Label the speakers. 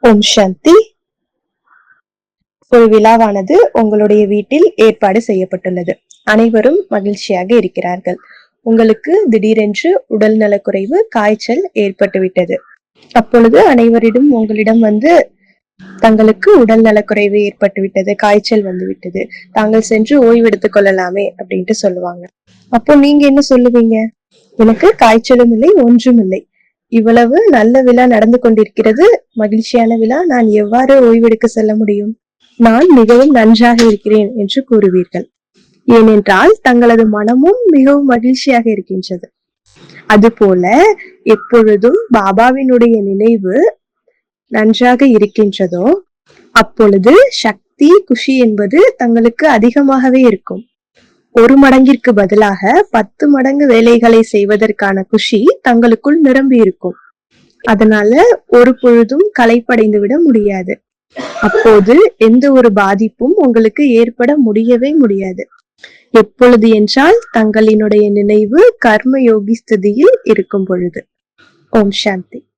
Speaker 1: ஓம் சாந்தி. ஒரு விழாவானது உங்களுடைய வீட்டில் ஏற்பாடு செய்யப்பட்டுள்ளது. அனைவரும் மகிழ்ச்சியாக இருக்கிறார்கள். உங்களுக்கு திடீரென்று உடல் நலக்குறைவு, காய்ச்சல் ஏற்பட்டுவிட்டது. அப்பொழுது அனைவரிடம் உங்களிடம் வந்து தங்களுக்கு உடல் நலக்குறைவு ஏற்பட்டுவிட்டது, காய்ச்சல் வந்துவிட்டது, தாங்கள் சென்று ஓய்வெடுத்துக் கொள்ளலாமே அப்படின்ட்டு சொல்லுவாங்க. அப்போ நீங்க என்ன சொல்லுவீங்க? எனக்கு காய்ச்சலும் இல்லை, ஒன்றும் இல்லை. இவ்வளவு நல்ல விழா நடந்து கொண்டிருக்கிறது, மகிழ்ச்சியான விழா, நான் எவ்வாறு ஓய்வெடுக்க செல்ல முடியும்? நான் மிகவும் நன்றாக இருக்கிறேன் என்று கூறுவீர்கள். ஏனென்றால் தங்களது மனமும் மிகவும் மகிழ்ச்சியாக இருக்கின்றது. அதுபோல எப்பொழுதும் பாபாவினுடைய நினைவு நன்றாக இருக்கின்றதோ அப்பொழுது சக்தி, குஷி என்பது தங்களுக்கு அதிகமாகவே இருக்கும். 1 மடங்கிற்கு பதிலாக 10 மடங்கு வேலைகளை செய்வதற்கான குஷி தங்களுக்குள் நிரம்பி இருக்கும். அதனால ஒரு பொழுதும் களைப்படைந்து விட முடியாது. அப்போது எந்த ஒரு பாதிப்பும் உங்களுக்கு ஏற்பட முடியவே முடியாது. எப்பொழுது என்றால் தங்களினுடைய நினைவு கர்ம யோகி ஸ்திதியில் இருக்கும் பொழுது. ஓம் சாந்தி.